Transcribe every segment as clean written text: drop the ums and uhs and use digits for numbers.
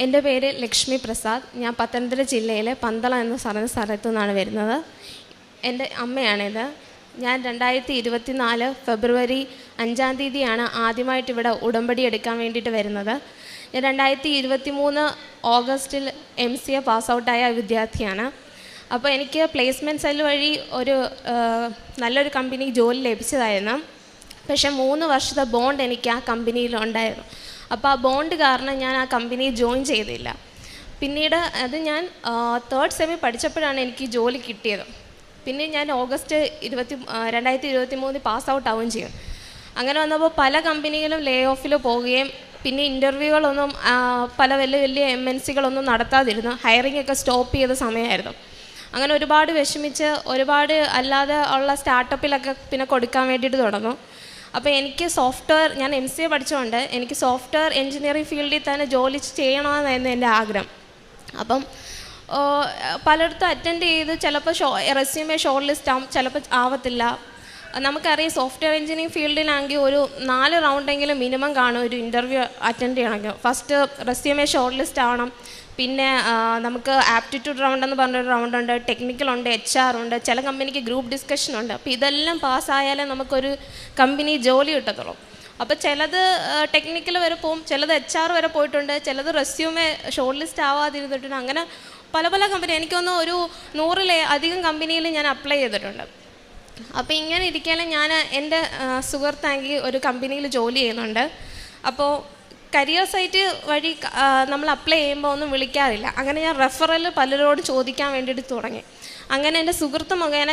എൻ്റെ പേര് ലക്ഷ്മി പ്രസാദ്. ഞാൻ പത്തനംതിട്ട ജില്ലയിലെ പന്തളം എന്ന സ്ഥലത്തു നിന്നാണ് വരുന്നത്. എൻ്റെ അമ്മയാണിത്. ഞാൻ 2024 ഫെബ്രുവരി 5-ാം തീയതിയാണ് ആദ്യമായിട്ട് ഇവിടെ ഉടമ്പടി എടുക്കാൻ വേണ്ടിയിട്ട് വരുന്നത്. ഞാൻ 2023 ഓഗസ്റ്റിൽ MCA പാസ് ഔട്ടായ വിദ്യാർത്ഥിയാണ്. അപ്പോൾ എനിക്ക് പ്ലേസ്മെൻറ്റ് സെൽ വഴി ഒരു നല്ലൊരു കമ്പനി ജോലി ലഭിച്ചതായിരുന്നു. പക്ഷേ 3 വർഷത്തെ ബോണ്ട് എനിക്ക് ആ കമ്പനിയിൽ ഉണ്ടായിരുന്നു. അപ്പോൾ ആ ബോണ്ട് കാരണം ഞാൻ ആ കമ്പനിയിൽ ജോയിൻ ചെയ്തില്ല. പിന്നീട് അത് ഞാൻ 3rd സെമിൽ പഠിച്ചപ്പോഴാണ് എനിക്ക് ജോലി കിട്ടിയത്. പിന്നെ ഞാൻ ഓഗസ്റ്റ് 2023 പാസ് ഔട്ട് ആവുകയും ചെയ്യും. അങ്ങനെ വന്നപ്പോൾ പല കമ്പനികളും ലേ ഓഫിൽ പോവുകയും പിന്നെ ഇൻ്റർവ്യൂകളൊന്നും പല വലിയ MNCകളൊന്നും നടത്താതിരുന്നു. ഹയറിംഗ് ഒക്കെ സ്റ്റോപ്പ് ചെയ്ത സമയമായിരുന്നു. അങ്ങനെ ഒരുപാട് വിഷമിച്ച് ഒരുപാട് അല്ലാതെ ഉള്ള സ്റ്റാർട്ടപ്പിലൊക്കെ പിന്നെ കൊടുക്കാൻ വേണ്ടിയിട്ട് തുടങ്ങും. അപ്പോൾ എനിക്ക് ഞാൻ MCA പഠിച്ചുകൊണ്ട് എനിക്ക് സോഫ്റ്റ്വെയർ എഞ്ചിനീയറിംഗ് ഫീൽഡിൽ തന്നെ ജോലി ചെയ്യണമെന്നായിരുന്നു എൻ്റെ ആഗ്രഹം. അപ്പം പലയിടത്തും അറ്റൻഡ് ചെയ്ത് ചിലപ്പോൾ റെസ്യൂമേ ഷോർട്ട് ലിസ്റ്റ് ആവും, ചിലപ്പോൾ ആവത്തില്ല. നമുക്കറിയാം സോഫ്റ്റ്വെയർ എഞ്ചിനീയറിംഗ് ഫീൽഡിലാണെങ്കിൽ ഒരു 4 റൗണ്ടെങ്കിലും മിനിമം കാണും ഒരു ഇൻ്റർവ്യൂ അറ്റൻഡ് ചെയ്യണമെങ്കിൽ. ഫസ്റ്റ് റെസ്യൂമേ ഷോർട്ട് ലിസ്റ്റ് ആവണം, പിന്നെ നമുക്ക് ആപ്റ്റിറ്റ്യൂഡ് റൗണ്ട് എന്ന് പറഞ്ഞൊരു റൗണ്ടുണ്ട്, ടെക്നിക്കലുണ്ട്, HR ഉണ്ട്, ചില കമ്പനിക്ക് ഗ്രൂപ്പ് ഡിസ്കഷൻ ഉണ്ട്. അപ്പോൾ ഇതെല്ലാം പാസ്സായാലേ നമുക്കൊരു കമ്പനി ജോലി കിട്ടത്തുള്ളൂ. അപ്പോൾ ചിലത് ടെക്നിക്കൽ വരെ പോവും, ചിലത് HR വരെ പോയിട്ടുണ്ട്, ചിലത് റെസ്യൂമേ ഷോർട്ട് ലിസ്റ്റ് ആവാതിരുന്നിട്ടുണ്ട്. അങ്ങനെ പല കമ്പനി എനിക്കൊന്ന് ഒരു 100-ൽ-അധികം കമ്പനിയിൽ ഞാൻ അപ്ലൈ ചെയ്തിട്ടുണ്ട്. അപ്പോൾ ഇങ്ങനെ ഇരിക്കാനും ഞാൻ എൻ്റെ സുഹൃത്താണെങ്കിൽ ഒരു കമ്പനിയിൽ ജോലി ചെയ്യുന്നുണ്ട്. അപ്പോൾ കരിയർ സൈറ്റ് വഴി നമ്മൾ അപ്ലൈ ചെയ്യുമ്പോൾ ഒന്നും വിളിക്കാറില്ല. അങ്ങനെ ഞാൻ റെഫറൽ പലരോട് ചോദിക്കാൻ വേണ്ടിയിട്ട് തുടങ്ങി. അങ്ങനെ എൻ്റെ സുഹൃത്ത് മുഖേന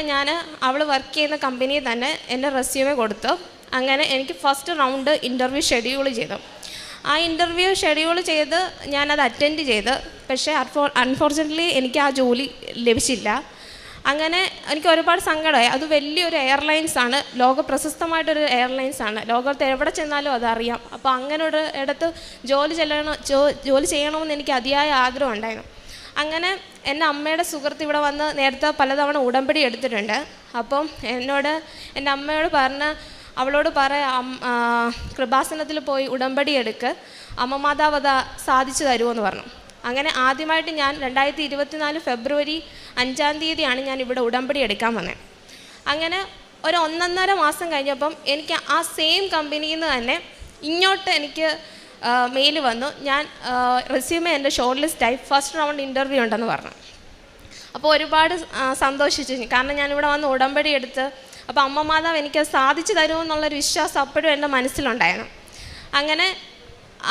അവൾ വർക്ക് ചെയ്യുന്ന കമ്പനിയിൽ തന്നെ എൻ്റെ റെസ്യൂമേ കൊടുത്തു. അങ്ങനെ എനിക്ക് ഫസ്റ്റ് റൗണ്ട് ഇൻ്റർവ്യൂ ഷെഡ്യൂൾ ചെയ്തു. ആ ഇൻ്റർവ്യൂ ഷെഡ്യൂൾ ചെയ്ത് ഞാനത് അറ്റൻഡ് ചെയ്ത്, പക്ഷേ അൺഫോർച്യുനേറ്റ്ലി എനിക്ക് ആ ജോലി ലഭിച്ചില്ല. അങ്ങനെ എനിക്ക് ഒരുപാട് സങ്കടമായി. അത് വലിയൊരു എയർലൈൻസാണ്, ലോകപ്രശസ്തമായിട്ടൊരു എയർലൈൻസാണ്, ലോകത്ത് എവിടെ ചെന്നാലും അതറിയാം. അപ്പോൾ അങ്ങനെ ഒരു ഇടത്ത് ജോലി ചെയ്യണമെന്ന് എനിക്ക് അതിയായ ആഗ്രഹം ഉണ്ടായിരുന്നു. അങ്ങനെ എൻ്റെ അമ്മയുടെ സുഹൃത്ത് ഇവിടെ വന്ന് നേരത്തെ പലതവണ ഉടമ്പടി എടുത്തിട്ടുണ്ട്. അപ്പം എൻ്റെ അമ്മയോട് അവളോട് കൃപാസനത്തിൽ പോയി ഉടമ്പടി എടുക്ക്, അമ്മ മാതാവ് അത് സാധിച്ചു തരുമെന്ന് പറഞ്ഞു. അങ്ങനെ ആദ്യമായിട്ട് ഞാൻ 2024 ഫെബ്രുവരി 5-ാം തീയതിയാണ് ഞാൻ ഇവിടെ ഉടമ്പടി എടുക്കാൻ വന്നത്. അങ്ങനെ ഒരു 1.5 മാസം കഴിഞ്ഞപ്പം എനിക്ക് ആ സെയിം കമ്പനിയിൽ നിന്ന് തന്നെ ഇങ്ങോട്ട് എനിക്ക് മെയിൽ വന്നു. ഞാൻ റെസ്യൂമേ എൻ്റെ ഷോർട്ട് ലിസ്റ്റായി, ഫസ്റ്റ് റൗണ്ട് ഇൻ്റർവ്യൂ ഉണ്ടെന്ന് പറഞ്ഞു. അപ്പോൾ ഒരുപാട് സന്തോഷിച്ചു, കാരണം ഞാനിവിടെ വന്ന് ഉടമ്പടി എടുത്ത് അപ്പോൾ അമ്മ മാതാവ് എനിക്ക് സാധിച്ചു തരുമെന്നുള്ളൊരു വിശ്വാസം അപ്പോഴും എൻ്റെ മനസ്സിലുണ്ടായിരുന്നു. അങ്ങനെ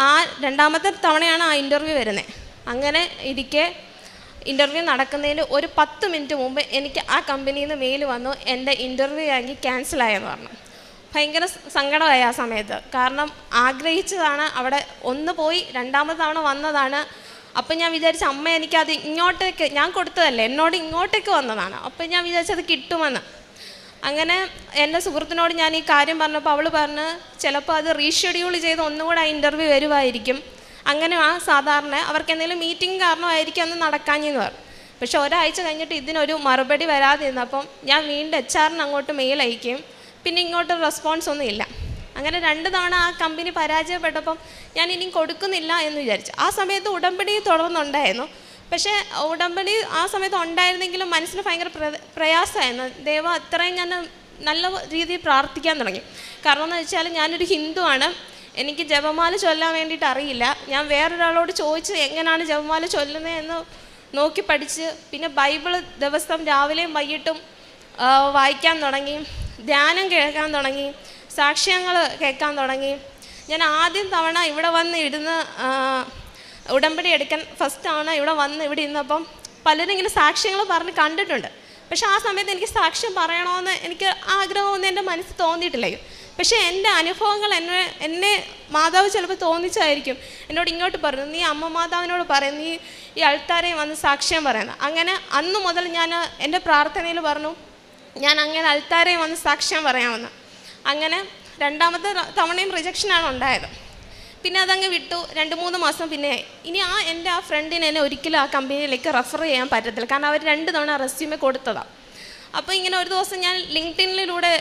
ആ 2ാമത്തെ തവണയാണ് ആ ഇൻ്റർവ്യൂ വരുന്നത്. അങ്ങനെ ഇരിക്കെ ഇൻ്റർവ്യൂ നടക്കുന്നതിന് ഒരു 10 മിനിറ്റ് മുമ്പ് എനിക്ക് ആ കമ്പനിയിൽ നിന്ന് മെയിൽ വന്നു, എൻ്റെ ഇൻ്റർവ്യൂ ആണെങ്കിൽ ക്യാൻസലായെന്ന് പറഞ്ഞു. ഭയങ്കര സങ്കടമായി ആ സമയത്ത്. കാരണം ആഗ്രഹിച്ചതാണ്, അവിടെ ഒന്ന് പോയി 2ാമത്തെ തവണ വന്നതാണ്. അപ്പം ഞാൻ വിചാരിച്ച അമ്മ എനിക്കത് ഇങ്ങോട്ടേക്ക് ഞാൻ കൊടുത്തതല്ലേ, എന്നോട് ഇങ്ങോട്ടേക്ക് വന്നതാണ്, അപ്പം ഞാൻ വിചാരിച്ചത് കിട്ടുമെന്ന്. അങ്ങനെ എൻ്റെ സുഹൃത്തിനോട് ഞാൻ ഈ കാര്യം പറഞ്ഞപ്പോൾ അവൾ പറഞ്ഞ് ചിലപ്പോൾ അത് റീഷെഡ്യൂൾ ചെയ്ത് ഒന്നുകൂടെ ആ ഇൻ്റർവ്യൂ വരുമായിരിക്കും, അങ്ങനെ സാധാരണ അവർക്ക് എന്തെങ്കിലും മീറ്റിംഗ് കാരണമായിരിക്കും അന്ന് നടക്കാഞ്ഞെന്ന് പറഞ്ഞു. പക്ഷെ ഒരാഴ്ച കഴിഞ്ഞിട്ട് ഇതിനൊരു മറുപടി വരാതിരുന്നപ്പം ഞാൻ വീണ്ടും HR-ന് അങ്ങോട്ട് മെയിൽ അയക്കുകയും പിന്നെ ഇങ്ങോട്ട് റെസ്പോൺസ് ഒന്നും ഇല്ല. അങ്ങനെ 2 തവണ ആ കമ്പനി പരാജയപ്പെട്ടപ്പം ഞാൻ ഇനി കൊടുക്കുന്നില്ല എന്ന് വിചാരിച്ചു. ആ സമയത്ത് ഉടമ്പടി തുടർന്നുണ്ടായിരുന്നു. പക്ഷേ ഉടമ്പടി ആ സമയത്ത് ഉണ്ടായിരുന്നെങ്കിലും മനസ്സിന് ഭയങ്കര പ്രയാസമായിരുന്നു. ദൈവം അത്രയും ഞാൻ നല്ല രീതിയിൽ പ്രാർത്ഥിക്കാൻ തുടങ്ങി. കാരണം എന്ന് വെച്ചാൽ ഞാനൊരു ഹിന്ദുവാണ്, എനിക്ക് ജപമാല ചൊല്ലാൻ വേണ്ടിയിട്ട് അറിയില്ല. ഞാൻ വേറൊരാളോട് ചോദിച്ച് എങ്ങനെയാണ് ജപമാല ചൊല്ലുന്നതെന്ന് നോക്കി പഠിച്ച് പിന്നെ ബൈബിൾ ദിവസം രാവിലെയും വൈകിട്ടും വായിക്കാൻ തുടങ്ങി, ധ്യാനം കേൾക്കാൻ തുടങ്ങി, സാക്ഷ്യങ്ങൾ കേൾക്കാൻ തുടങ്ങി. ഞാൻ ആദ്യം തവണ ഇവിടെ വന്ന് ഇരുന്ന് ഉടമ്പടി എടുക്കാൻ ഫസ്റ്റ് തവണ ഇവിടെ ഇരുന്നപ്പം പലരും ഇങ്ങനെ സാക്ഷ്യങ്ങൾ പറഞ്ഞ് കണ്ടിട്ടുണ്ട്. പക്ഷെ ആ സമയത്ത് എനിക്ക് സാക്ഷ്യം പറയണമെന്ന് എനിക്ക് ആഗ്രഹമൊന്നും എൻ്റെ മനസ്സിൽ തോന്നിയിട്ടില്ല. പക്ഷേ എൻ്റെ അനുഭവങ്ങൾ എന്നെ മാതാവ് ചിലപ്പോൾ തോന്നിച്ചായിരിക്കും എന്നോട് ഇങ്ങോട്ട് പറഞ്ഞു, നീ അമ്മ മാതാവിനോട് പറയും, നീ ഈ അൾത്താരയിൽ വന്ന് സാക്ഷ്യം പറയുന്നത്. അങ്ങനെ അന്ന് മുതൽ ഞാൻ എൻ്റെ പ്രാർത്ഥനയിൽ പറഞ്ഞു ഞാൻ അങ്ങനെ അൾത്താരയിൽ വന്ന് സാക്ഷ്യം പറയാമെന്ന്. അങ്ങനെ 2ാമത്തെ തവണയും റിജക്ഷനാണ് ഉണ്ടായത്. പിന്നെ അതങ്ങ് വിട്ടു. 2-3 മാസം പിന്നെ ഇനി എൻ്റെ ആ ഫ്രണ്ടിനെ എന്നെ ഒരിക്കലും ആ കമ്പനിയിലേക്ക് റെഫർ ചെയ്യാൻ പറ്റത്തില്ല, കാരണം അവർ 2 തവണ റെസ്യൂമേ കൊടുത്തതാണ്. അപ്പോൾ ഇങ്ങനെ ഒരു ദിവസം ഞാൻ ലിങ്ക്ഡിനിലൂടെ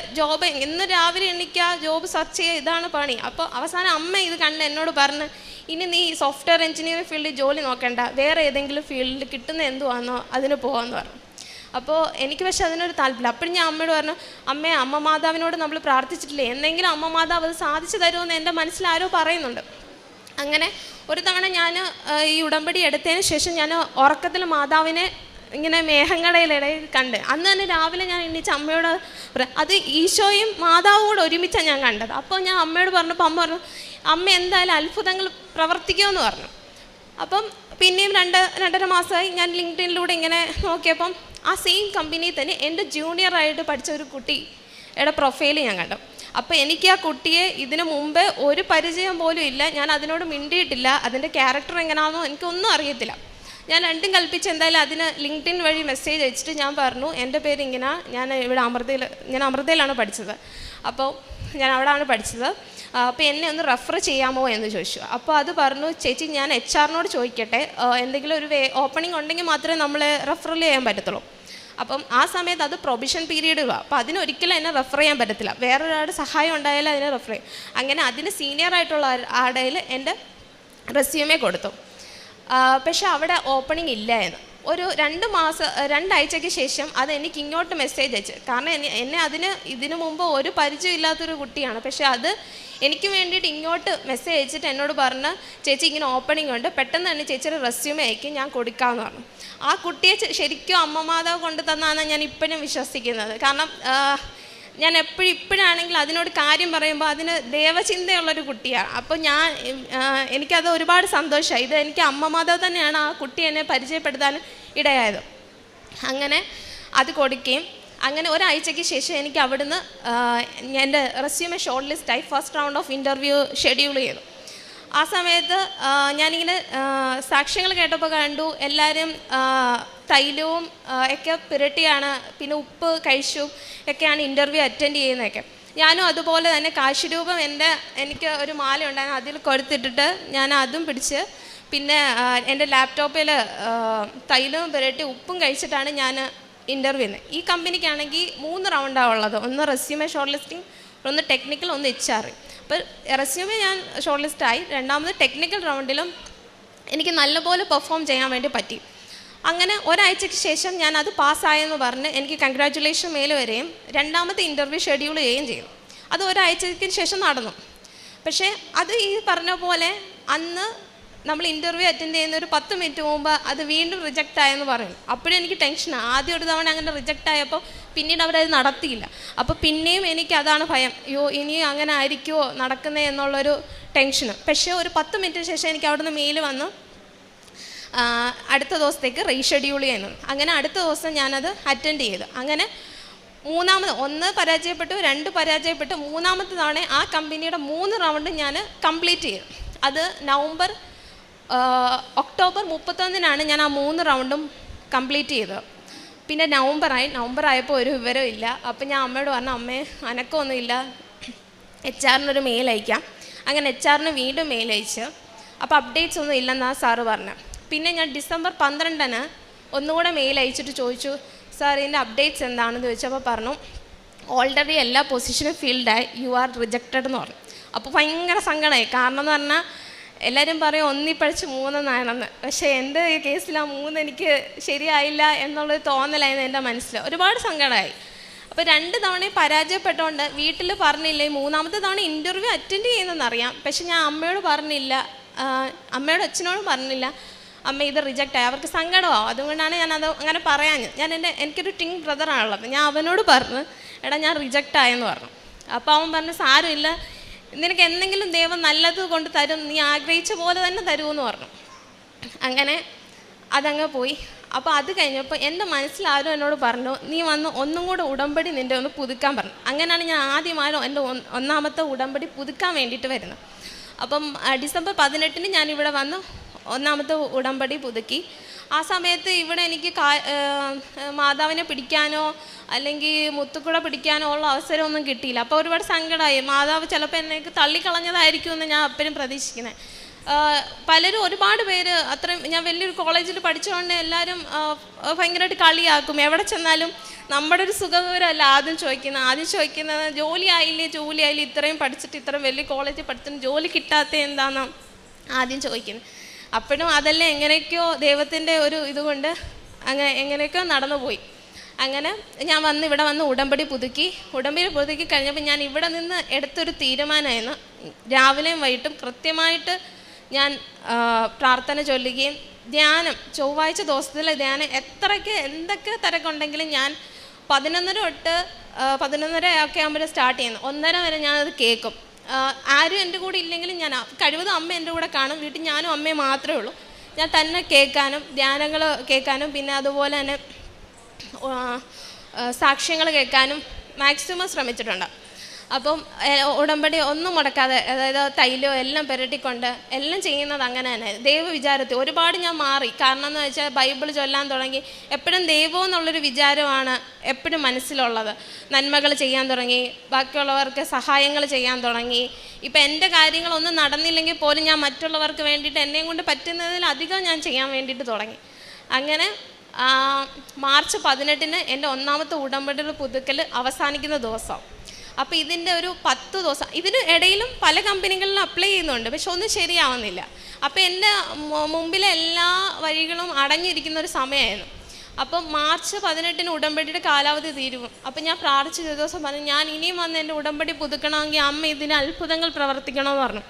ഇന്ന് രാവിലെ എണ്ണിക്കുക, ജോബ് സെർച്ച് ചെയ്യുക, ഇതാണ് പണി. അപ്പോൾ അവസാനം അമ്മ ഇത് കണ്ട് എന്നോട് പറഞ്ഞ് ഇനി നീ സോഫ്റ്റ്വെയർ എഞ്ചിനീയറിംഗ് ഫീൽഡിൽ ജോലി നോക്കണ്ട, വേറെ ഏതെങ്കിലും ഫീൽഡിൽ കിട്ടുന്ന എന്തുവാണെന്നോ അതിന് പോകാമെന്ന് പറഞ്ഞു. അപ്പോൾ എനിക്ക് പക്ഷെ അതിനൊരു താല്പര്യം. അപ്പോഴും ഞാൻ അമ്മയോട് പറഞ്ഞു, അമ്മേ, അമ്മ മാതാവിനോട് നമ്മൾ പ്രാർത്ഥിച്ചിട്ടില്ലേ, എന്തെങ്കിലും അമ്മ മാതാവ് അത് സാധിച്ചു തരുമെന്ന് എൻ്റെ മനസ്സിൽ ആരോ പറയുന്നുണ്ട്. അങ്ങനെ ഒരു തവണ ഞാൻ ഈ ഉടമ്പടി എടുത്തതിന് ശേഷം ഞാൻ ഉറക്കത്തിൽ മാതാവിനെ ഇങ്ങനെ മേഘങ്ങളിലിടയിൽ കണ്ട്. അന്ന് തന്നെ രാവിലെ ഞാൻ എണീച്ച് അമ്മയോട് അത് ഈശോയും മാതാവും കൂടെ ഒരുമിച്ചാണ് ഞാൻ കണ്ടത്. അപ്പോൾ ഞാൻ അമ്മയോട് പറഞ്ഞപ്പോൾ അമ്മ പറഞ്ഞു, അമ്മ എന്തായാലും അത്ഭുതങ്ങൾ പ്രവർത്തിക്കുമെന്ന് പറഞ്ഞു. അപ്പം പിന്നെയും 2.5 മാസമായി ഞാൻ ലിങ്ക്ഡിനിലൂടെ ഇങ്ങനെ നോക്കിയപ്പം ആ സെയിം കമ്പനിയിൽ തന്നെ എൻ്റെ ജൂനിയറായിട്ട് പഠിച്ച ഒരു കുട്ടിയുടെ പ്രൊഫൈൽ ഞാൻ കണ്ടു. അപ്പോൾ എനിക്ക് ആ കുട്ടിയെ ഇതിനു മുമ്പ് ഒരു പരിചയം പോലും ഇല്ല, ഞാൻ അതിനോട് മിണ്ടിയിട്ടില്ല, അതിൻ്റെ ക്യാരക്ടർ എങ്ങനെയാണെന്നോ എനിക്കൊന്നും അറിയത്തില്ല. ഞാൻ രണ്ടും കൽപ്പിച്ച് എന്തായാലും അതിന് ലിങ്ക്ഡിൻ വഴി മെസ്സേജ് അയച്ചിട്ട് ഞാൻ പറഞ്ഞു, എൻ്റെ പേര് ഇങ്ങനെ, ഞാൻ ഇവിടെ അമൃതയിലാണ് പഠിച്ചത്, അപ്പോൾ ഞാൻ അവിടെയാണ് പഠിച്ചത്, അപ്പോൾ എന്നെ ഒന്ന് റെഫർ ചെയ്യാമോ എന്ന് ചോദിച്ചു. അപ്പോൾ അത് പറഞ്ഞു, ചേച്ചി ഞാൻ HR-നോട് ചോദിക്കട്ടെ, എന്തെങ്കിലും ഒരു ഓപ്പണിംഗ് ഉണ്ടെങ്കിൽ മാത്രമേ നമ്മൾ റെഫറൽ ചെയ്യാൻ പറ്റത്തുള്ളൂ. അപ്പം ആ സമയത്ത് അത് പ്രൊബിഷൻ പീരീഡുകളാണ്, അപ്പോൾ അതിനൊരിക്കലും എന്നെ റെഫർ ചെയ്യാൻ പറ്റത്തില്ല, വേറൊരാളുടെ സഹായം ഉണ്ടായാലും അതിനെ റെഫർ ചെയ്യും. അങ്ങനെ അതിന് സീനിയറായിട്ടുള്ള ആടയിൽ എൻ്റെ റെസ്യൂമേ കൊടുത്തു. പക്ഷെ അവിടെ ഓപ്പണിംഗ് ഇല്ലായിരുന്നു. ഒരു 2 ആഴ്ചയ്ക്ക് ശേഷം അത് എനിക്ക് ഇങ്ങോട്ട് മെസ്സേജ് അയച്ചു. കാരണം എന്നെ ഇതിനു മുമ്പ് ഒരു പരിചയം ഇല്ലാത്തൊരു കുട്ടിയാണ്, പക്ഷെ അത് എനിക്ക് വേണ്ടിയിട്ട് ഇങ്ങോട്ട് മെസ്സേജ് അയച്ചിട്ട് എന്നോട് പറഞ്ഞ്, ചേച്ചി ഇങ്ങനെ ഓപ്പണിംഗ് ഉണ്ട്, പെട്ടെന്ന് തന്നെ ചേച്ചിയുടെ റെസ്യൂമേ അയക്കും, ഞാൻ കൊടുക്കാമെന്ന് പറഞ്ഞു. ആ കുട്ടിയെ ശരിക്കും അമ്മ മാതാവ് കൊണ്ടു തന്നാണ് ഞാൻ ഇപ്പോഴും വിശ്വസിക്കുന്നത്. കാരണം ഞാൻ ഇപ്പോഴാണെങ്കിൽ അതിനോട് കാര്യം പറയുമ്പോൾ അതിന് ദേവചിന്തയുള്ളൊരു കുട്ടിയാണ്. അപ്പോൾ എനിക്കത് ഒരുപാട് സന്തോഷമായി. ഇത് എനിക്ക് അമ്മ മാതാവ് തന്നെയാണ് ആ കുട്ടി എന്നെ പരിചയപ്പെടുത്താൻ ഇടയായത്. അങ്ങനെ അത് കൊടുക്കുകയും അങ്ങനെ ഒരാഴ്ചയ്ക്ക് ശേഷം എനിക്ക് അവിടുന്ന് എൻ്റെ റെസ്യൂമെ ഷോർട്ട് ലിസ്റ്റായി first round of interview schedule ചെയ്തു. ആ സമയത്ത് ഞാനിങ്ങനെ സാക്ഷ്യങ്ങൾ കേട്ടപ്പോൾ കണ്ടു എല്ലാവരും തൈലവും ഒക്കെ പുരട്ടിയാണ്, പിന്നെ ഉപ്പ് കഴിച്ചു ഒക്കെയാണ് ഇൻ്റർവ്യൂ അറ്റൻഡ് ചെയ്യുന്നതൊക്കെ. ഞാനും അതുപോലെ തന്നെ കാശുരൂപം എനിക്ക് ഒരു മാല ഉണ്ടായിരുന്നു, അതിൽ കൊടുത്തിട്ടിട്ട് ഞാൻ അതും പിടിച്ച്, പിന്നെ എൻ്റെ ലാപ്ടോപ്പിൽ തൈലവും പുരട്ടി ഉപ്പും കഴിച്ചിട്ടാണ് ഞാൻ ഇൻ്റർവ്യൂ ചെയ്യുന്നത്. ഈ കമ്പനിക്കാണെങ്കിൽ 3 റൗണ്ടാണ് ഉള്ളത്, ഒന്ന് റെസ്യൂമെ ഷോർട്ട് ലിസ്റ്റിംഗ്, ഒന്ന് ടെക്നിക്കൽ, ഒന്ന് HR. അപ്പോൾ റെസ്യൂമെ ഞാൻ ഷോർട്ട് ലിസ്റ്റായി. രണ്ടാമത് ടെക്നിക്കൽ റൗണ്ടിലും എനിക്ക് നല്ലപോലെ പെർഫോം ചെയ്യാൻ വേണ്ടി പറ്റി. അങ്ങനെ ഒരാഴ്ചയ്ക്ക് ശേഷം ഞാൻ അത് പാസ്സായെന്ന് പറഞ്ഞ് എനിക്ക് കൺഗ്രാറ്റുലേഷൻ മെയിൽ വരികയും രണ്ടാമത്തെ ഇൻ്റർവ്യൂ ഷെഡ്യൂൾ ചെയ്യുകയും ചെയ്തു. അത് ഒരാഴ്ചയ്ക്ക് ശേഷം നടന്നു. പക്ഷേ അത് ഈ പറഞ്ഞ പോലെ അന്ന് നമ്മൾ ഇൻ്റർവ്യൂ അറ്റൻഡ് ചെയ്യുന്ന ഒരു 10 മിനിറ്റ് മുമ്പ് അത് വീണ്ടും റിജക്റ്റ് ആയെന്ന് പറയും. അപ്പോഴും എനിക്ക് ടെൻഷനാണ്. ആദ്യം ഒരു തവണ അങ്ങനെ റിജക്റ്റ് ആയപ്പോൾ പിന്നീട് അവരത് നടത്തിയില്ല. അപ്പോൾ പിന്നെയും എനിക്ക് അതാണ് ഭയം, അയ്യോ ഇനിയും അങ്ങനെ ആയിരിക്കുമോ നടക്കുന്നത് എന്നുള്ളൊരു ടെൻഷന്. പക്ഷേ ഒരു 10 മിനിറ്റിന് ശേഷം എനിക്ക് അവിടുന്ന് മെയിൽ വന്നു, അടുത്ത ദിവസത്തേക്ക് റീഷെഡ്യൂൾ ചെയ്യുന്നു. അങ്ങനെ അടുത്ത ദിവസം ഞാനത് അറ്റൻഡ് ചെയ്തു. അങ്ങനെ മൂന്നാമത് 1 പരാജയപ്പെട്ടു, 2 പരാജയപ്പെട്ടു, മൂന്നാമത്തെ തവണ ആ കമ്പനിയുടെ 3 റൗണ്ട് ഞാൻ കംപ്ലീറ്റ് ചെയ്തു. അത് ഒക്ടോബർ 31 ഞാൻ ആ 3 റൗണ്ടും കംപ്ലീറ്റ് ചെയ്തത്. പിന്നെ നവംബർ ആയപ്പോൾ ഒരു വിവരം ഇല്ല. അപ്പം ഞാൻ അമ്മയോട് പറഞ്ഞു, അമ്മേ അനക്കമൊന്നുമില്ല, HR-നൊരു മെയിൽ അയക്കാം. അങ്ങനെ HR-ന് വീണ്ടും മെയിൽ അയച്ച്, അപ്പോൾ അപ്ഡേറ്റ്സ് ഒന്നും ഇല്ലെന്നാണ് സാറ് പറഞ്ഞത്. പിന്നെ ഞാൻ ഡിസംബർ 12 ഒന്നുകൂടെ മെയിൽ അയച്ചിട്ട് ചോദിച്ചു, സാർ ഇതിൻ്റെ അപ്ഡേറ്റ്സ് എന്താണെന്ന് ചോദിച്ചപ്പോൾ പറഞ്ഞു, ഓൾറെഡി എല്ലാ പൊസിഷനും ഫീൽഡായി, യു ആർ റിജക്റ്റഡ് എന്ന് പറഞ്ഞു. അപ്പോൾ ഭയങ്കര സങ്കടമായി. കാരണം എന്ന് പറഞ്ഞാൽ എല്ലാവരും പറയും 1 പഠിച്ച് 3 എന്നാണെന്ന്. പക്ഷേ എൻ്റെ ഈ കേസിൽ ആ 3 എനിക്ക് ശരിയായില്ല എന്നുള്ളൊരു തോന്നലായിരുന്നു എൻ്റെ മനസ്സിൽ. ഒരുപാട് സങ്കടമായി. അപ്പോൾ 2 തവണയും പരാജയപ്പെട്ടുകൊണ്ട് വീട്ടിൽ പറഞ്ഞില്ലേ, മൂന്നാമത്തെ തവണ ഇൻ്റർവ്യൂ അറ്റൻഡ് ചെയ്യുന്നതെന്നറിയാം, പക്ഷെ ഞാൻ അമ്മയോട് പറഞ്ഞില്ല, അമ്മയോട് അച്ഛനോടും പറഞ്ഞില്ല, അമ്മ ഇത് റിജക്റ്റ് ആയി. അവർക്ക് സങ്കടമാവും, അതുകൊണ്ടാണ് ഞാനത് അങ്ങനെ പറയാഞ്ഞത്. എനിക്കൊരു ടിങ് ബ്രദറാണുള്ളത്. ഞാൻ അവനോട് പറഞ്ഞു, എടാ ഞാൻ റിജക്റ്റ് ആയെന്ന് പറഞ്ഞു. അപ്പോൾ അവൻ പറഞ്ഞു, സാരമില്ല, നിനക്ക് എന്തെങ്കിലും ദൈവം നല്ലത് കൊണ്ട് തരും, നീ ആഗ്രഹിച്ച പോലെ തന്നെ തരുമെന്ന് പറഞ്ഞു. അങ്ങനെ അതങ്ങ് പോയി. അപ്പോൾ അത് കഴിഞ്ഞപ്പോൾ എൻ്റെ മനസ്സിലാരും എന്നോട് പറഞ്ഞു, നീ വന്ന് ഒന്നും കൂടെ ഉടമ്പടി നിൻ്റെ ഒന്ന് പുതുക്കാൻ പറഞ്ഞു. അങ്ങനെയാണ് ഞാൻ ആദ്യമായിട്ട് എൻ്റെ 1ാമത്തെ ഉടമ്പടി പുതുക്കാൻ വേണ്ടിയിട്ട് വരുന്നത്. അപ്പം ഡിസംബർ 18 ഞാനിവിടെ വന്ന് 1ാമത്തെ ഉടമ്പടി പുതുക്കി. ആ സമയത്ത് ഇവിടെ എനിക്ക് മാതാവിനെ പിടിക്കാനോ അല്ലെങ്കിൽ മുത്തുക്കുട പിടിക്കാനോ ഉള്ള അവസരമൊന്നും കിട്ടിയില്ല. അപ്പോൾ ഒരുപാട് സങ്കടമായി. മാതാവ് ചിലപ്പോൾ എന്നെ തള്ളിക്കളഞ്ഞതായിരിക്കുമെന്ന് ഞാൻ അപ്പോഴും പ്രതീക്ഷിക്കുന്നത്. പലരും ഒരുപാട് പേര് ഞാൻ വലിയൊരു കോളേജിൽ പഠിച്ചുകൊണ്ട് എല്ലാവരും ഭയങ്കരമായിട്ട് കളിയാക്കും. എവിടെ ചെന്നാലും നമ്മുടെ ഒരു സുഖവിവരമല്ല ആദ്യം ചോദിക്കുന്നത് ജോലി ആയില്ലേ, ഇത്രയും പഠിച്ചിട്ട് ഇത്രയും വലിയ കോളേജിൽ പഠിച്ചിട്ട് ജോലി കിട്ടാത്ത എന്താണെന്ന് ആദ്യം ചോദിക്കുന്നത്. അപ്പോഴും അതെല്ലാം എങ്ങനെയൊക്കെയോ ദൈവത്തിൻ്റെ ഒരു ഇതുകൊണ്ട് അങ്ങനെ എങ്ങനെയൊക്കെയോ നടന്നുപോയി. അങ്ങനെ ഞാൻ ഇവിടെ വന്ന് ഉടമ്പടി പുതുക്കി കഴിഞ്ഞപ്പോൾ ഞാൻ ഇവിടെ നിന്ന് എടുത്തൊരു തീരുമാനമായിരുന്നു, രാവിലെയും വൈകിട്ടും കൃത്യമായിട്ട് ഞാൻ പ്രാർത്ഥന ചൊല്ലുകയും ധ്യാനം, ചൊവ്വാഴ്ച ദിവസത്തിലെ ധ്യാനം എന്തൊക്കെ തിരക്കുണ്ടെങ്കിലും ഞാൻ 11:30 ഒക്കെ ആകുമ്പോൾ സ്റ്റാർട്ട് ചെയ്യുന്നു. 1:30 വരെ ഞാനത് കേൾക്കും. ആരും എൻ്റെ കൂടെ ഇല്ലെങ്കിലും ഞാൻ കഴിവതും അമ്മ എൻ്റെ കൂടെ കാണും. വീട്ടിൽ ഞാനും അമ്മയും മാത്രമേ ഉള്ളൂ. ഞാൻ തന്നെ കേൾക്കാനും ധ്യാനങ്ങൾ കേൾക്കാനും പിന്നെ അതുപോലെ തന്നെ സാക്ഷ്യങ്ങൾ കേൾക്കാനും മാക്സിമം ശ്രമിച്ചിട്ടുണ്ട്. അപ്പം ഉടമ്പടി ഒന്നും മുടക്കാതെ, അതായത് തൈലോ എല്ലാം പുരട്ടിക്കൊണ്ട് എല്ലാം ചെയ്യുന്നത് അങ്ങനെ തന്നെ. ദൈവവിചാരത്തിൽ ഒരുപാട് ഞാൻ മാറി. കാരണം എന്ന് വെച്ചാൽ ബൈബിൾ ചൊല്ലാൻ തുടങ്ങി. എപ്പോഴും ദൈവം എന്നുള്ളൊരു വിചാരമാണ് എപ്പോഴും മനസ്സിലുള്ളത്. നന്മകൾ ചെയ്യാൻ തുടങ്ങി, ബാക്കിയുള്ളവർക്ക് സഹായങ്ങൾ ചെയ്യാൻ തുടങ്ങി. ഇപ്പം എൻ്റെ കാര്യങ്ങളൊന്നും നടന്നില്ലെങ്കിൽ പോലും ഞാൻ മറ്റുള്ളവർക്ക് വേണ്ടിയിട്ട് എന്നെയും കൊണ്ട് പറ്റുന്നതിലധികം ഞാൻ ചെയ്യാൻ വേണ്ടിയിട്ട് തുടങ്ങി. അങ്ങനെ മാർച്ച് 18 എൻ്റെ 1ാമത്തെ ഉടമ്പടിയുടെ പുതുക്കൽ അവസാനിക്കുന്ന ദിവസം. അപ്പോൾ ഇതിൻ്റെ ഒരു 10 ദിവസം ഇതിന് ഇടയിലും പല കമ്പനികളിലും അപ്ലൈ ചെയ്യുന്നുണ്ട്, പക്ഷെ ഒന്നും ശരിയാവുന്നില്ല. അപ്പോൾ എൻ്റെ മുമ്പിലെ എല്ലാ വഴികളും അടഞ്ഞിരിക്കുന്ന ഒരു സമയമായിരുന്നു. അപ്പം മാർച്ച് 18 ഉടമ്പടിയുടെ കാലാവധി തീരും. അപ്പം ഞാൻ പ്രാർത്ഥിച്ച ദിവസം പറഞ്ഞു, ഞാൻ ഇനിയും വന്ന് എൻ്റെ ഉടമ്പടി പുതുക്കണമെങ്കിൽ അമ്മ ഇതിന് അത്ഭുതങ്ങൾ പ്രവർത്തിക്കണമെന്ന് പറഞ്ഞു.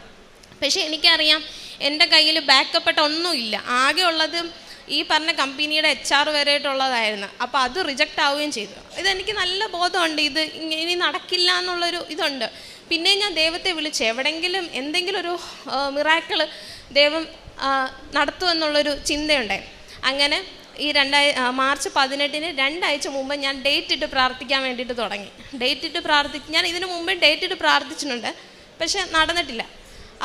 പക്ഷേ എനിക്കറിയാം എൻ്റെ കയ്യിൽ ബാക്കപ്പെട്ട് ഒന്നുമില്ല. ആകെ ഉള്ളത് ഈ പറഞ്ഞ കമ്പനിയുടെ HR വരെയായിട്ടുള്ളതായിരുന്നു. അപ്പോൾ അത് റിജക്റ്റ് ആവുകയും ചെയ്തു. ഇതെനിക്ക് നല്ല ബോധമുണ്ട്, ഇത് ഇനി നടക്കില്ല എന്നുള്ളൊരു ഇതുണ്ട്. പിന്നെ ഞാൻ ദൈവത്തെ വിളിച്ചു, എവിടെയെങ്കിലും എന്തെങ്കിലും ഒരു മിറാക്കിൾ ദൈവം നടത്തുമെന്നുള്ളൊരു ചിന്തയുണ്ടായി. അങ്ങനെ ഈ മാർച്ച് 18 2 ആഴ്ച മുമ്പ് ഞാൻ ഡേറ്റ് ഇട്ട് പ്രാർത്ഥിക്കാൻ വേണ്ടിയിട്ട് തുടങ്ങി. ഞാൻ ഇതിനു മുമ്പ് ഡേറ്റ് ഇട്ട് പ്രാർത്ഥിച്ചിട്ടുണ്ട്, പക്ഷെ നടന്നിട്ടില്ല.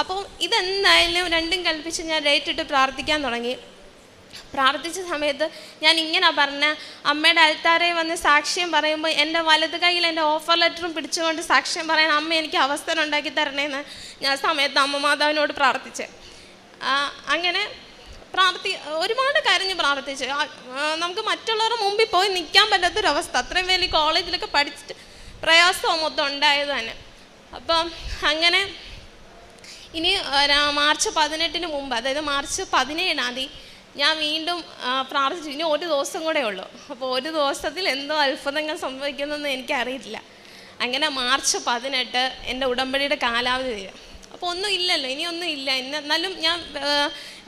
അപ്പോൾ ഇതെന്തായാലും രണ്ടും കൽപ്പിച്ച് ഞാൻ ഡേറ്റ് ഇട്ട് പ്രാർത്ഥിക്കാൻ തുടങ്ങി. പ്രാർത്ഥിച്ച സമയത്ത് ഞാൻ ഇങ്ങനെ പറഞ്ഞ, അമ്മയുടെ അൽത്താരെ വന്ന് സാക്ഷ്യം പറയുമ്പോൾ എൻ്റെ വലത് കയ്യിൽ എൻ്റെ ഓഫർ ലെറ്ററും പിടിച്ചുകൊണ്ട് സാക്ഷ്യം പറയാൻ അമ്മ എനിക്ക് അവസരം ഉണ്ടാക്കി തരണേന്ന് ഞാൻ സമയത്ത് അമ്മ മാതാവിനോട് പ്രാർത്ഥിച്ച്. അങ്ങനെ ഒരുപാട് കരഞ്ഞ് പ്രാർത്ഥിച്ച്. നമുക്ക് മറ്റുള്ളവരുടെ മുമ്പിൽ പോയി നിൽക്കാൻ പറ്റാത്തൊരവസ്ഥ, അത്രയും വലിയ കോളേജിലൊക്കെ പഠിച്ചിട്ട് പ്രയാസവും മൊത്തം ഉണ്ടായത് തന്നെ. അപ്പം അങ്ങനെ ഇനി മാർച്ച് 18 മുമ്പ്, അതായത് മാർച്ച് 17 ഞാൻ വീണ്ടും പ്രാർത്ഥിച്ചു. ഇനി ഒരു ദിവസം കൂടെ ഉള്ളൂ. അപ്പോൾ ഒരു ദിവസത്തിൽ എന്തോ അത്ഭുതങ്ങൾ സംഭവിക്കുന്നതെന്ന് എനിക്കറിയില്ല. അങ്ങനെ മാർച്ച് 18 എൻ്റെ ഉടമ്പടിയുടെ കാലാവധി തീരും. അപ്പോൾ ഒന്നും ഇല്ലല്ലോ, ഇനിയൊന്നും ഇല്ല. എന്നാലും ഞാൻ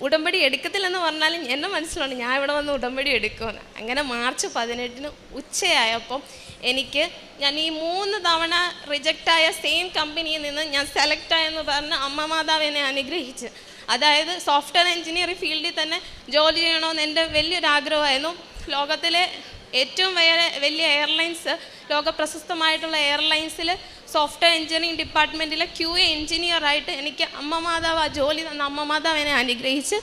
ഉടമ്പടി എടുക്കത്തില്ലെന്ന് പറഞ്ഞാലും എൻ്റെ മനസ്സിലുണ്ട് ഞാൻ ഇവിടെ വന്ന് ഉടമ്പടി എടുക്കുമെന്ന്. അങ്ങനെ മാർച്ച് 18 ഉച്ചയായപ്പം ഞാൻ ഈ 3 തവണ റിജക്റ്റായ സെയിം കമ്പനിയിൽ നിന്ന് ഞാൻ സെലക്റ്റായെന്ന് പറഞ്ഞ് അമ്മ മാതാവ് എന്നെ അനുഗ്രഹിച്ച്. അതായത് സോഫ്റ്റ്വെയർ എഞ്ചിനീയറിംഗ് ഫീൽഡിൽ തന്നെ ജോലി ചെയ്യണമെന്ന് എൻ്റെ വലിയൊരു ആഗ്രഹമായിരുന്നു. ലോകത്തിലെ ഏറ്റവും വലിയ എയർലൈൻസ്, ലോകപ്രശസ്തമായിട്ടുള്ള എയർലൈൻസിൽ സോഫ്റ്റ്വെയർ എഞ്ചിനീയറിംഗ് ഡിപ്പാർട്ട്മെൻറ്റിലെ QA എഞ്ചിനീയറായിട്ട് എനിക്ക് അമ്മ മാതാവ് ആ ജോലി തന്ന അമ്മ മാതാവ് എന്നെ അനുഗ്രഹിച്ച്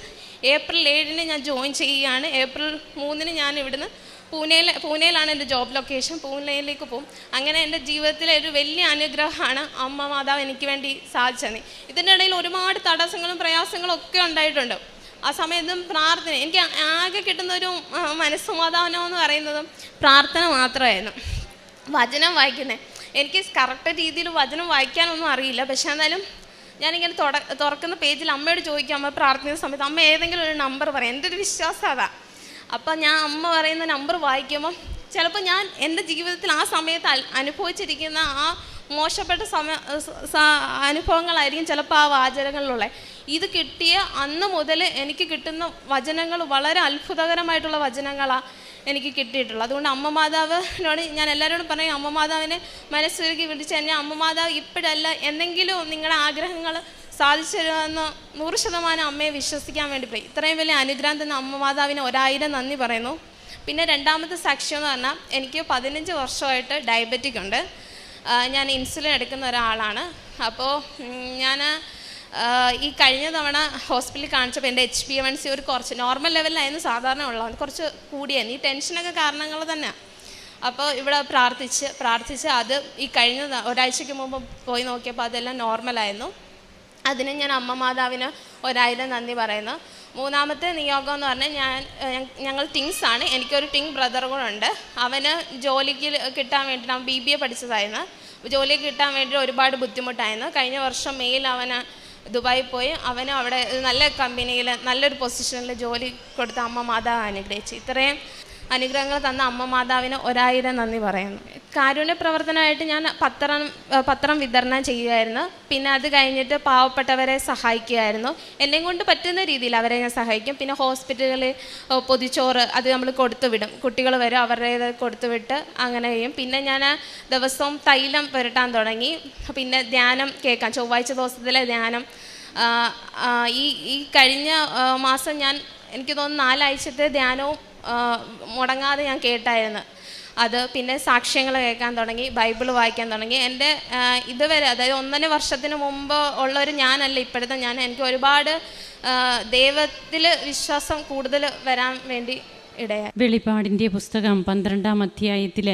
ഏപ്രിൽ 7 ഞാൻ ജോയിൻ ചെയ്യുകയാണ്. ഏപ്രിൽ 3 ഞാൻ ഇവിടുന്ന് പൂനെയിലാണ് എൻ്റെ ജോബ് ലൊക്കേഷൻ, പൂനെയിലേക്ക് പോകും. അങ്ങനെ എൻ്റെ ജീവിതത്തിലെ ഒരു വലിയ അനുഗ്രഹമാണ് അമ്മ മാതാവ് എനിക്ക് വേണ്ടി സാധിച്ചത്. ഇതിൻ്റെ ഇടയിൽ ഒരുപാട് തടസ്സങ്ങളും പ്രയാസങ്ങളും ഒക്കെ ഉണ്ടായിട്ടുണ്ട്. ആ സമയത്തും പ്രാർത്ഥന, എനിക്ക് ആകെ കിട്ടുന്നൊരു മനസ്സമാധാനം എന്ന് പറയുന്നതും പ്രാർത്ഥന മാത്രമായിരുന്നു. വചനം വായിക്കുന്നത്, എനിക്ക് കറക്റ്റ് രീതിയിൽ വചനം വായിക്കാനൊന്നും അറിയില്ല. പക്ഷെ എന്നാലും ഞാനിങ്ങനെ തുറക്കുന്ന പേജിൽ അമ്മയോട് ചോദിക്കും, അമ്മ പ്രാർത്ഥിക്കുന്ന സമയത്ത് അമ്മ ഏതെങ്കിലും ഒരു നമ്പർ പറയും. എൻ്റെ ഒരു വിശ്വാസം അതാ. അപ്പം ഞാൻ അമ്മ പറയുന്ന നമ്പർ വായിക്കുമ്പം ചിലപ്പോൾ ഞാൻ എൻ്റെ ജീവിതത്തിൽ ആ സമയത്ത് അനുഭവിച്ചിരിക്കുന്ന ആ മോശപ്പെട്ട അനുഭവങ്ങളായിരിക്കും ചിലപ്പോൾ ആ വാചകങ്ങളിലുള്ള. ഇത് കിട്ടിയ അന്ന് മുതൽ എനിക്ക് കിട്ടുന്ന വചനങ്ങൾ വളരെ അത്ഭുതകരമായിട്ടുള്ള വചനങ്ങളാണ് എനിക്ക് കിട്ടിയിട്ടുള്ളത്. അതുകൊണ്ട് അമ്മ മാതാവിനോട് ഞാൻ എല്ലാവരോടും പറയും, അമ്മ മാതാവിനെ മനസ്സുരുക്കി വിളിച്ച് കഴിഞ്ഞാൽ അമ്മ മാതാവ് ഇപ്പോഴല്ല എന്തെങ്കിലും നിങ്ങളുടെ ആഗ്രഹങ്ങൾ സാധിച്ചു തരുമെന്ന് 100% അമ്മയെ വിശ്വസിക്കാൻ വേണ്ടി പോയി. ഇത്രയും വലിയ അനുഗ്രഹം തന്ന അമ്മ മാതാവിന് 1000 നന്ദി പറയുന്നു. പിന്നെ രണ്ടാമത്തെ സാക്ഷ്യം എന്ന് പറഞ്ഞാൽ, എനിക്ക് 15 വർഷമായിട്ട് ഡയബറ്റിക് ഉണ്ട്. ഞാൻ ഇൻസുലിൻ എടുക്കുന്ന ഒരാളാണ്. അപ്പോൾ ഞാൻ ഈ കഴിഞ്ഞ തവണ ഹോസ്പിറ്റലിൽ കാണിച്ചപ്പോൾ എൻ്റെ HbA1c ഒരു കുറച്ച് നോർമൽ ലെവലിലായിരുന്നു, സാധാരണ ഉള്ളതാണ്, കുറച്ച് കൂടിയായിരുന്നു. ഈ ടെൻഷനൊക്കെ കാരണങ്ങൾ തന്നെയാണ്. അപ്പോൾ ഇവിടെ പ്രാർത്ഥിച്ച് അത് ഈ കഴിഞ്ഞ ഒരാഴ്ചയ്ക്ക് മുമ്പ് പോയി നോക്കിയപ്പോൾ അതെല്ലാം നോർമലായിരുന്നു. അതിന് ഞാൻ അമ്മ മാതാവിന് 1000 നന്ദി പറയുന്നു. മൂന്നാമത്തെ നിയോഗം എന്ന് പറഞ്ഞാൽ, ഞങ്ങൾ ടിങ്സാണ്. എനിക്കൊരു ടിങ് ബ്രദർ കൂടെ ഉണ്ട്. അവന് ജോലിക്ക് കിട്ടാൻ വേണ്ടിയിട്ട്, അവൻ BBA പഠിച്ചതായിരുന്നു. ജോലിക്ക് കിട്ടാൻ വേണ്ടി ഒരുപാട് ബുദ്ധിമുട്ടായിരുന്നു. കഴിഞ്ഞ വർഷം മെയിൽ അവന് ദുബായിൽ പോയി അവനും അവിടെ നല്ല കമ്പനിയിൽ നല്ലൊരു പൊസിഷനിൽ ജോലി കൊടുത്ത അമ്മ മാതാവ് അനുഗ്രഹിച്ചു. ഇത്രയും അനുഗ്രഹങ്ങൾ തന്ന അമ്മ മാതാവിന് 1000 നന്ദി പറയുന്നു. കാരുണ്യ പ്രവർത്തനമായിട്ട് ഞാൻ പത്രം വിതരണം ചെയ്യുമായിരുന്നു. പിന്നെ അത് കഴിഞ്ഞിട്ട് പാവപ്പെട്ടവരെ സഹായിക്കുമായിരുന്നു. എന്നെയും കൊണ്ട് പറ്റുന്ന രീതിയിൽ അവരെ ഞാൻ സഹായിക്കും. പിന്നെ ഹോസ്പിറ്റലുകളിൽ പൊതിച്ചോറ് അത് നമ്മൾ കൊടുത്തു വിടും. കുട്ടികൾ വരും, അവരുടെ കൊടുത്തു വിട്ട് അങ്ങനെ ചെയ്യും. പിന്നെ ഞാൻ ദിവസവും തൈലം പുരട്ടാൻ തുടങ്ങി. പിന്നെ ധ്യാനം കേൾക്കാം, ചൊവ്വാഴ്ച ദിവസത്തിലെ ധ്യാനം. ഈ കഴിഞ്ഞ മാസം എനിക്ക് തോന്നുന്നു 4 ആഴ്ചത്തെ ധ്യാനവും മുടങ്ങാതെ ഞാൻ കേട്ടായിരുന്നു അത്. പിന്നെ സാക്ഷ്യങ്ങൾ കേൾക്കാൻ തുടങ്ങി, ബൈബിൾ വായിക്കാൻ തുടങ്ങി. എൻ്റെ ഇതുവരെ, അതായത് 1.5 വർഷത്തിന് മുമ്പ് ഉള്ളൊരു ഞാനല്ല ഇപ്പോഴത്തെ ഞാൻ. എനിക്ക് ഒരുപാട് ദൈവത്തിൽ വിശ്വാസം കൂടുതൽ വരാൻ വേണ്ടി ഇടയായി. വെളിപ്പാടിൻ്റെ പുസ്തകം 12-ാം അധ്യായത്തിൽ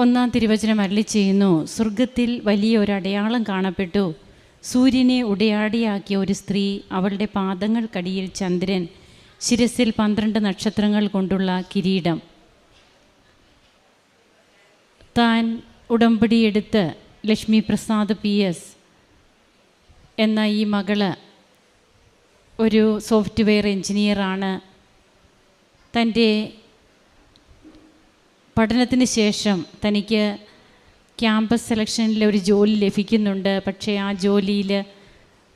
1-ാം തിരുവചനം അരുളി ചെയ്യുന്നു, സ്വർഗത്തിൽ വലിയൊരു അടയാളം കാണപ്പെട്ടു. സൂര്യനെ ഉടയാടിയാക്കിയ ഒരു സ്ത്രീ, അവളുടെ പാദങ്ങൾക്കടിയിൽ ചന്ദ്രൻ, ശിരസിൽ 12 നക്ഷത്രങ്ങൾ കൊണ്ടുള്ള കിരീടം. താൻ ഉടമ്പടിയെടുത്ത് ലക്ഷ്മി പ്രസാദ് PS എന്ന ഈ മകള് ഒരു സോഫ്റ്റ്വെയർ എഞ്ചിനീയറാണ്. തൻ്റെ പഠനത്തിന് ശേഷം തനിക്ക് ക്യാമ്പസ് സെലക്ഷനിൽ ഒരു ജോലി ലഭിക്കുന്നുണ്ട്. പക്ഷേ ആ ജോലിയിൽ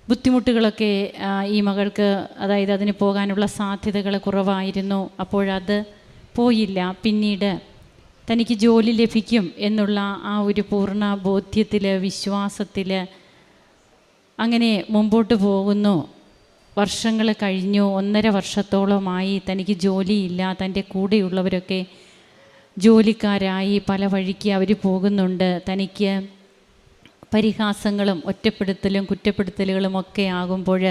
ബുദ്ധിമുട്ടുകളൊക്കെ ഈ മകൾക്ക്, അതായത് അതിന് പോകാനുള്ള സാധ്യതകൾ കുറവായിരുന്നു. അപ്പോഴത് പോയില്ല. പിന്നീട് തനിക്ക് ജോലി ലഭിക്കും എന്നുള്ള ആ ഒരു പൂർണ്ണ ബോധ്യത്തിൽ, വിശ്വാസത്തിൽ അങ്ങനെ മുമ്പോട്ട് പോകുന്നു. വർഷങ്ങൾ കഴിഞ്ഞു. 1.5 വർഷത്തോളമായി തനിക്ക് ജോലിയില്ല. തൻ്റെ കൂടെയുള്ളവരൊക്കെ ജോലിക്കാരായി പല വഴിക്ക് അവർ പോകുന്നുണ്ട്. തനിക്ക് പരിഹാസങ്ങളും ഒറ്റപ്പെടുത്തലും കുറ്റപ്പെടുത്തലുകളും ഒക്കെ ആകുമ്പോൾ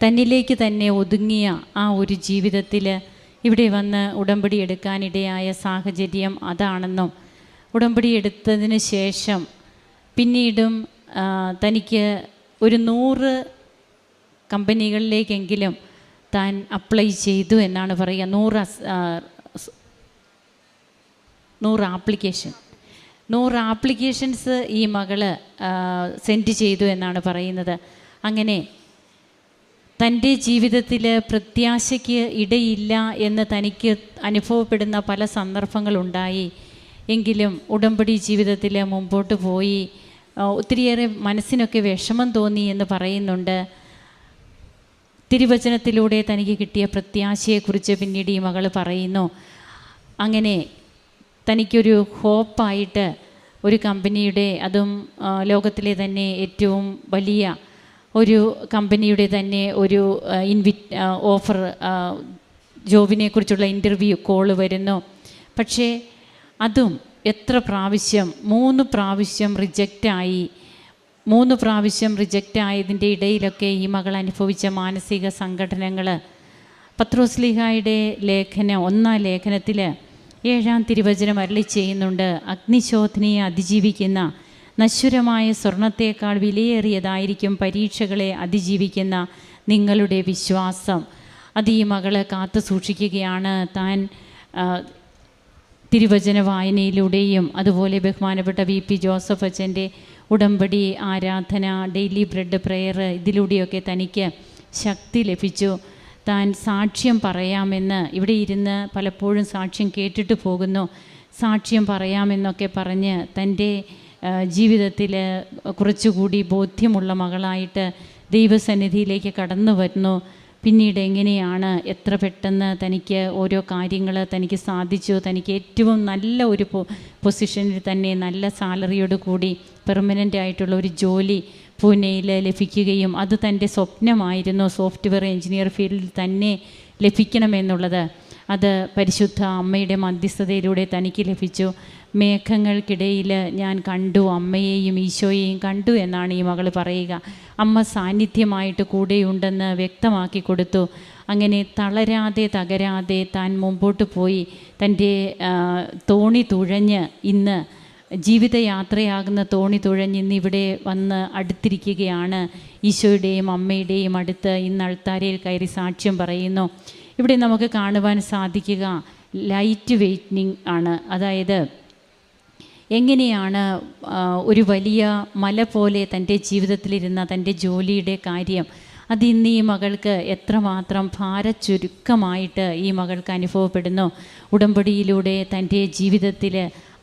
തന്നിലേക്ക് തന്നെ ഒതുങ്ങിയ ആ ഒരു ജീവിതത്തിൽ ഇവിടെ വന്ന് ഉടമ്പടി എടുക്കാനിടയായ സാഹചര്യം അതാണെന്നും, ഉടമ്പടി എടുത്തതിന് ശേഷം പിന്നീടും തനിക്ക് ഒരു 100 കമ്പനികളിലേക്കെങ്കിലും താൻ അപ്ലൈ ചെയ്തു എന്നാണ് പറയുക. 100 ആപ്ലിക്കേഷൻസ് ഈ മകള് സെൻഡ് ചെയ്തു എന്നാണ് പറയുന്നത്. അങ്ങനെ തൻ്റെ ജീവിതത്തിൽ പ്രത്യാശയ്ക്ക് ഇടയില്ല എന്ന് തനിക്ക് അനുഭവപ്പെടുന്ന പല സന്ദർഭങ്ങളുണ്ടായി. എങ്കിലും ഉടമ്പടി ജീവിതത്തിൽ മുമ്പോട്ട് പോയി. ഒത്തിരിയേറെ മനസ്സിനൊക്കെ വിഷമം തോന്നി എന്ന് പറയുന്നുണ്ട്. തിരുവചനത്തിലൂടെ തനിക്ക് കിട്ടിയ പ്രത്യാശയെക്കുറിച്ച് പിന്നീട് ഈ മകൾ പറയുന്നു. അങ്ങനെ തനിക്കൊരു ഹോപ്പായിട്ട് ഒരു കമ്പനിയുടെ, അതും ലോകത്തിലെ തന്നെ ഏറ്റവും വലിയ ഒരു കമ്പനിയുടെ തന്നെ ഒരു ഓഫർ, ജോബിനെക്കുറിച്ചുള്ള ഇൻ്റർവ്യൂ കോള് വരുന്നു. പക്ഷേ അതും എത്ര പ്രാവശ്യം, 3 പ്രാവശ്യം റിജക്റ്റായി. 3 പ്രാവശ്യം റിജക്റ്റായതിൻ്റെ ഇടയിലൊക്കെ ഈ മകൾ അനുഭവിച്ച മാനസിക സംഘടനകൾ പത്രോസ്ലീഹായുടെ ലേഖനം 1-ാം ലേഖനത്തിൽ 7-ാം തിരുവചനം അരുളി ചെയ്യുന്നുണ്ട്. അഗ്നിശോധനയെ അതിജീവിക്കുന്ന നശ്വരമായ സ്വർണത്തേക്കാൾ വിലയേറിയതായിരിക്കും പരീക്ഷകളെ അതിജീവിക്കുന്ന നിങ്ങളുടെ വിശ്വാസം. അത് ഈ മകള് കാത്തു സൂക്ഷിക്കുകയാണ്. താൻ തിരുവചന വായനയിലൂടെയും അതുപോലെ ബഹുമാനപ്പെട്ട VP ജോസഫ് അച്ഛൻ്റെ ഉടമ്പടി ആരാധന, ഡെയിലി ബ്രെഡ് പ്രെയർ, ഇതിലൂടെയൊക്കെ തനിക്ക് ശക്തി ലഭിച്ചു. താൻ സാക്ഷ്യം പറയാമെന്ന്, ഇവിടെ ഇരുന്ന് പലപ്പോഴും സാക്ഷ്യം കേട്ടിട്ട് പോകുന്നു, സാക്ഷ്യം പറയാമെന്നൊക്കെ പറഞ്ഞ് തൻ്റെ ജീവിതത്തിൽ കുറച്ചുകൂടി ബോധ്യമുള്ള മകളായിട്ട് ദൈവസന്നിധിയിലേക്ക് കടന്നു വരുന്നു. പിന്നീട് എങ്ങനെയാണ്, എത്ര പെട്ടെന്ന് തനിക്ക് ഓരോ കാര്യങ്ങൾ തനിക്ക് സാധിച്ചു. തനിക്ക് ഏറ്റവും നല്ല ഒരു പൊസിഷനിൽ തന്നെ നല്ല സാലറിയോട് കൂടി പെർമനൻ്റ് ആയിട്ടുള്ള ഒരു ജോലി പൂനെയിൽ ലഭിക്കുകയും അത് തൻ്റെ സ്വപ്നമായിരുന്നു, സോഫ്റ്റ്വെയർ എഞ്ചിനീയർ ഫീൽഡിൽ തന്നെ ലഭിക്കണമെന്നുള്ളത്. അത് പരിശുദ്ധ അമ്മയുടെ മധ്യസ്ഥതയിലൂടെ തനിക്ക് ലഭിച്ചു. മേഘങ്ങൾക്കിടയിൽ ഞാൻ കണ്ടു, അമ്മയെയും ഈശോയെയും കണ്ടു എന്നാണ് ഈ മകൾ പറയുക. അമ്മ സാന്നിധ്യമായിട്ട് കൂടെയുണ്ടെന്ന് വ്യക്തമാക്കി കൊടുത്തു. അങ്ങനെ തളരാതെ തകരാതെ താൻ മുമ്പോട്ട് പോയി തൻ്റെ തോണി തുഴഞ്ഞ് ഇന്ന് ജീവിതയാത്രയാകുന്ന തോണി തുഴഞ്ഞ് ഇന്നിവിടെ വന്ന് അടുത്തിരിക്കുകയാണ്. ഈശോയുടെയും അമ്മയുടെയും അടുത്ത് ഇന്ന് അൾത്താരയിൽ കയറി സാക്ഷ്യം പറയുന്നു. ഇവിടെ നമുക്ക് കാണുവാൻ സാധിക്കുക ലൈറ്റ് വെയ്റ്റിംഗ് ആണ്. അതായത് എങ്ങനെയാണ് ഒരു വലിയ മല പോലെ തൻ്റെ ജീവിതത്തിലിരുന്ന തൻ്റെ ജോലിയുടെ കാര്യം അതിന്ന് ഈ മകൾക്ക് എത്രമാത്രം ഭാരച്ചുരുക്കമായിട്ട് ഈ മകൾക്ക് അനുഭവപ്പെടുന്നു. ഉടമ്പടിയിലൂടെ തൻ്റെ ജീവിതത്തിൽ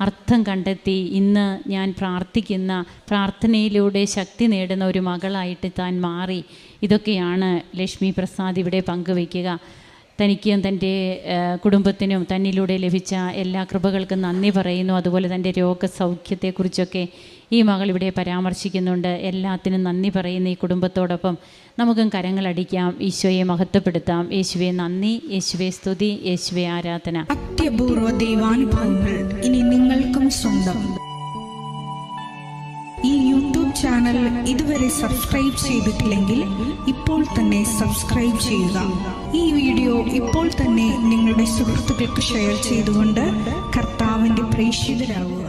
അർത്ഥം കണ്ടെത്തി ഇന്ന് ഞാൻ പ്രാർത്ഥിക്കുന്ന പ്രാർത്ഥനയിലൂടെ ശക്തി നേടുന്ന ഒരു മകളായിട്ട് താൻ മാറി. ഇതൊക്കെയാണ് ലക്ഷ്മി പ്രസാദ് ഇവിടെ പങ്കുവയ്ക്കുക. തനിക്കും തൻ്റെ കുടുംബത്തിനും തന്നിലൂടെ ലഭിച്ച എല്ലാ കൃപകൾക്കും നന്ദി പറയുന്നു. അതുപോലെ തൻ്റെ രോഗസൗഖ്യത്തെക്കുറിച്ചൊക്കെ ഈ മകൾ ഇവിടെ പരാമർശിക്കുന്നുണ്ട്. എല്ലാത്തിനും നന്ദി പറയുന്ന ഈ കുടുംബത്തോടൊപ്പം നമുക്കും കരങ്ങളടിക്കാം, ഈശോയെ മഹത്വപ്പെടുത്താം. യേശുവെ നന്ദി, യേശുവെ സ്തുതി, യേശുവെ ആരാധന. അത്യപൂർവ ദൈവാനുഭവങ്ങൾ ഇനി നിങ്ങൾക്കും സ്വന്തം. ഈ യൂട്യൂബ് ചാനൽ ഇതുവരെ സബ്സ്ക്രൈബ് ചെയ്തിട്ടില്ലെങ്കിൽ ഇപ്പോൾ തന്നെ സബ്സ്ക്രൈബ് ചെയ്യുക. ഈ വീഡിയോ ഇപ്പോൾ തന്നെ നിങ്ങളുടെ സുഹൃത്തുക്കൾക്ക് ഷെയർ ചെയ്തുകൊണ്ട് കർത്താവിൻ്റെ പ്രേക്ഷിതരാകുക.